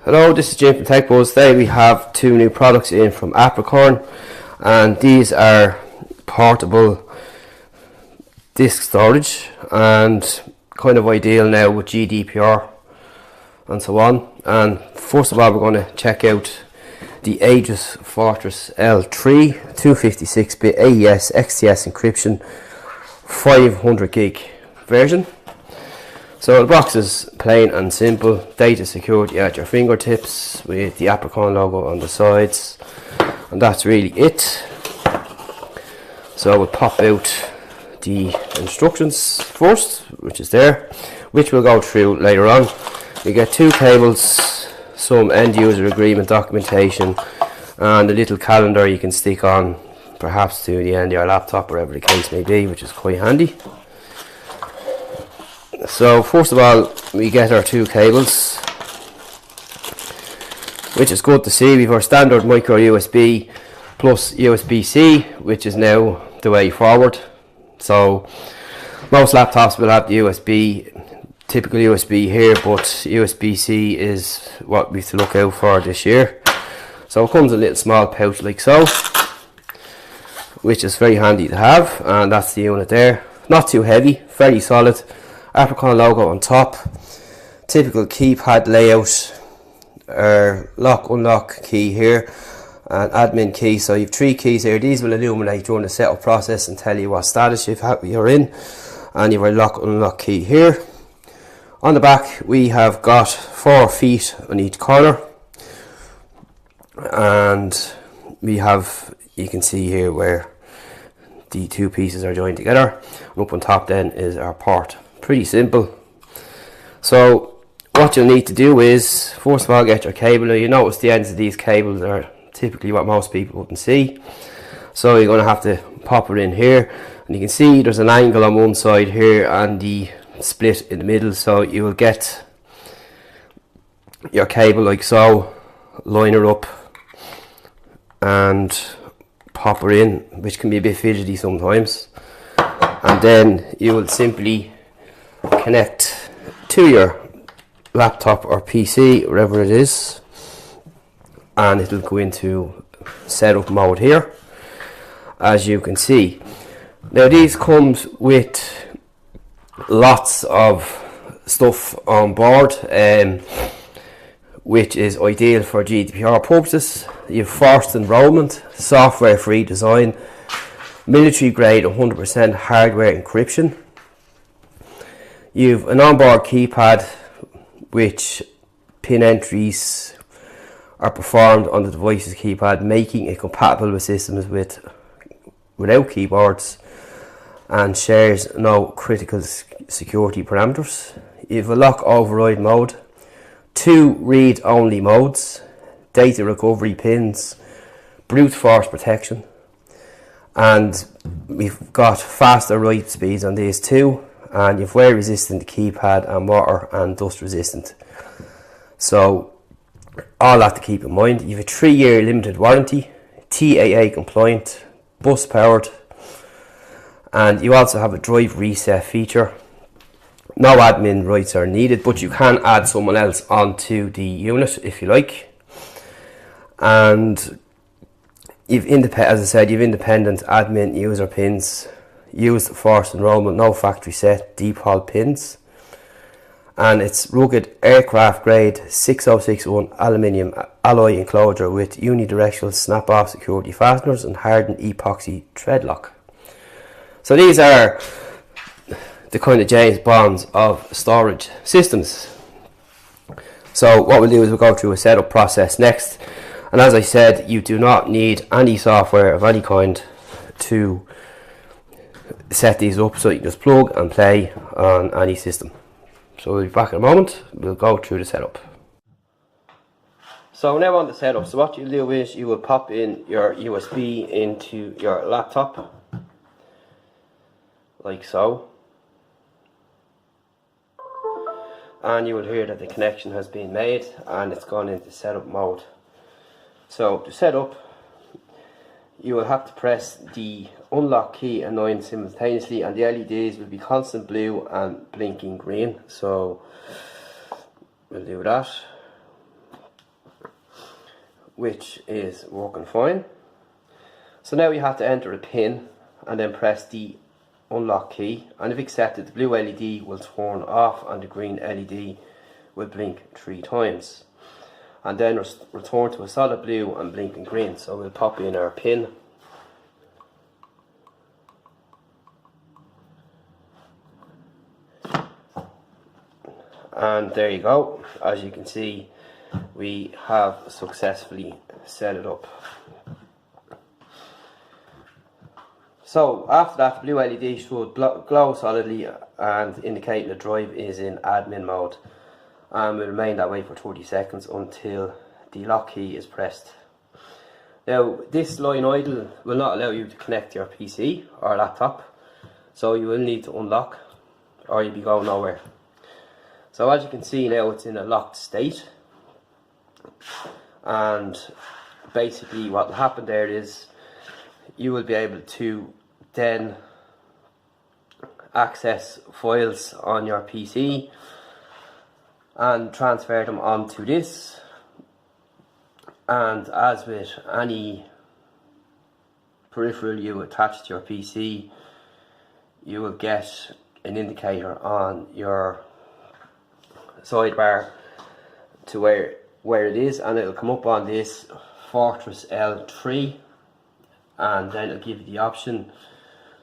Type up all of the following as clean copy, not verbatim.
Hello, this is Jim from Tech Buzz. Today we have two new products in from Apricorn, and these are portable disk storage and kind of ideal now with GDPR and so on. And first of all, we're going to check out the AEGIS Fortress L3 256-bit AES XTS encryption 500 gig version. So the box is plain and simple, data security at your fingertips with the Apricorn logo on the sides, and that's really it. So we'll pop out the instructions first, which is there, which we'll go through later on. You get two cables, some end user agreement documentation, and a little calendar you can stick on perhaps to the end of your laptop, wherever the case may be, which is quite handy. So first of all, we get our two cables, which is good to see. We've our standard micro USB plus USB-C, which is now the way forward. So most laptops will have the USB, typical USB here, but USB-C is what we have to look out for this year. So it comes in a little small pouch like so, which is very handy to have, and that's the unit there. Not too heavy, very solid. Apricorn logo on top, typical keypad layout, lock unlock key here, and admin key. So you have three keys here. These will illuminate during the setup process and tell you what status you're in, and you have a lock unlock key here. On the back we have got 4 feet on each corner, and we have, you can see here where the two pieces are joined together, and up on top then is our port. Pretty simple. So what you'll need to do is first of all get your cable. Now you notice the ends of these cables are typically what most people wouldn't see, so you're going to have to pop it in here, and you can see there's an angle on one side here and the split in the middle, so you will get your cable like so, line her up and pop her in, which can be a bit fidgety sometimes, and then you will simply connect to your laptop or PC, wherever it is, and it'll go into setup mode here, as you can see. Now these comes with lots of stuff on board, which is ideal for GDPR purposes. You have forced enrollment, software free design, military grade 100% hardware encryption. You've an onboard keypad, which pin entries are performed on the device's keypad, making it compatible with systems without keyboards, and shares no critical security parameters. You've a lock override mode, 2 read-only modes, data recovery pins, brute force protection, and we've got faster write speeds on these too. And you've wear resistant keypad and water and dust resistant. So all that to keep in mind. You have a 3-year limited warranty, TAA compliant, bus powered, and you also have a drive reset feature. No admin rights are needed, but you can add someone else onto the unit if you like. And you've as I said, you've independent admin user pins. Used forced enrollment, no factory set default pins, and it's rugged aircraft grade 6061 aluminium alloy enclosure with unidirectional snap off security fasteners and hardened epoxy thread lock. So these are the kind of James Bonds of storage systems. So what we'll do is we'll go through a setup process next, and as I said, you do not need any software of any kind to set these up, so you can just plug and play on any system. So we'll be back in a moment. We'll go through the setup. So now on the setup, so what you'll do is you will pop in your USB into your laptop like so, and you will hear that the connection has been made and it's gone into setup mode. So to set up, you will have to press the unlock key and 9 simultaneously, and the LEDs will be constant blue and blinking green. So we'll do that. which is working fine. So now you have to enter a pin and then press the unlock key, and if accepted the blue LED will turn off and the green LED will blink 3 times, and then return to a solid blue and blinking green. So we'll pop in our pin. And there you go. As you can see, we have successfully set it up. So after that, the blue LED should glow solidly and indicating the drive is in admin mode, and will remain that way for 30 seconds until the lock key is pressed. Now this line idle will not allow you to connect to your PC or laptop, so you will need to unlock or you'll be going nowhere. So as you can see now, it's in a locked state, and basically what will happen there is you will be able to then access files on your PC and transfer them onto this. And as with any peripheral you attach to your PC, you will get an indicator on your sidebar to where it is, and it will come up on this Fortress L3, and then it'll give you the option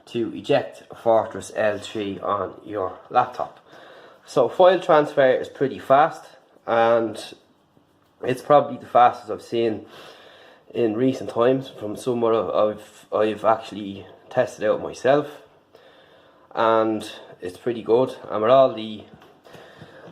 to eject Fortress L3 on your laptop. So file transfer is pretty fast, and it's probably the fastest I've seen in recent times from someone I've actually tested out myself, and it's pretty good. And with all the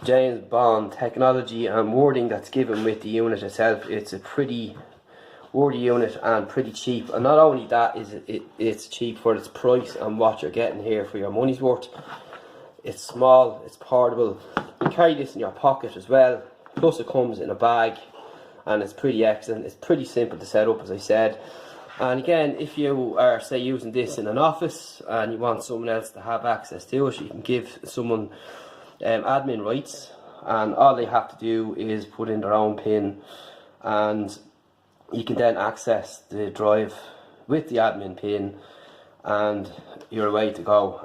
James Bond technology and wording that's given with the unit itself, it's a pretty wordy unit and pretty cheap. And not only that, is it's cheap for its price and what you're getting here for your money's worth. It's small, it's portable, you carry this in your pocket as well, plus it comes in a bag, and it's pretty excellent. It's pretty simple to set up, as I said. And again, if you are, say, using this in an office and you want someone else to have access to it, you can give someone admin rights, and all they have to do is put in their own PIN, and you can then access the drive with the admin PIN, and you're away to go.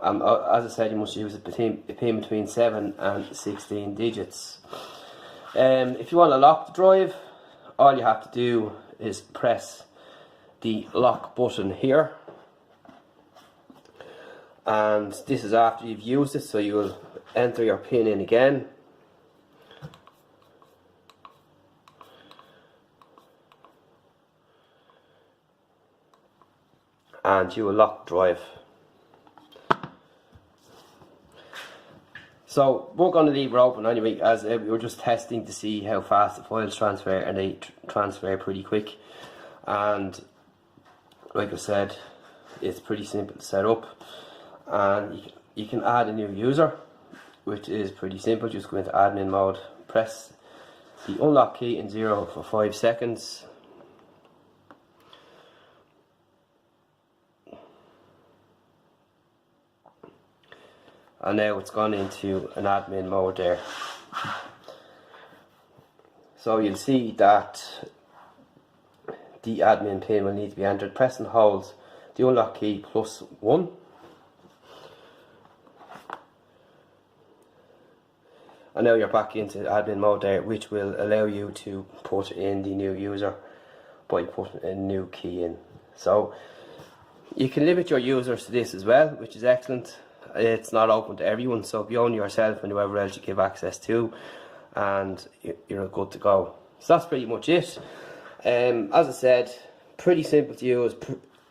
As I said, you must use a PIN between 7 and 16 digits. If you want to lock the drive, all you have to do is press the lock button here, and this is after you've used it, so you will enter your PIN in again, and you will lock the drive. So we're going to leave it open anyway, as we were just testing to see how fast the files transfer, and they transfer pretty quick. And like I said, it's pretty simple to set up, and you can add a new user, which is pretty simple. Just go into admin mode, press the unlock key in 0 for 5 seconds, and now it's gone into an admin mode there. So you'll see that the admin PIN will need to be entered. Press and hold the unlock key +1, and now you're back into admin mode there, which will allow you to put in the new user by putting a new key in. So you can limit your users to this as well, which is excellent. It's not open to everyone, so be only yourself and whoever else you give access to, and you're good to go. So that's pretty much it. As I said, pretty simple to use,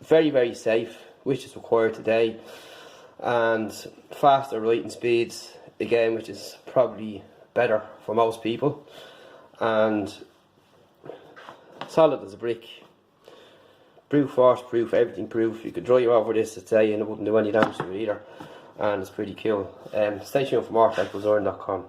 very, very safe, which is required today, and faster writing speeds, again, which is probably better for most people, and solid as a brick, brute force proof, everything proof. You could drive over this today and it wouldn't do any damage to it either, and it's pretty cool. Stay tuned for more at Apricorn.com.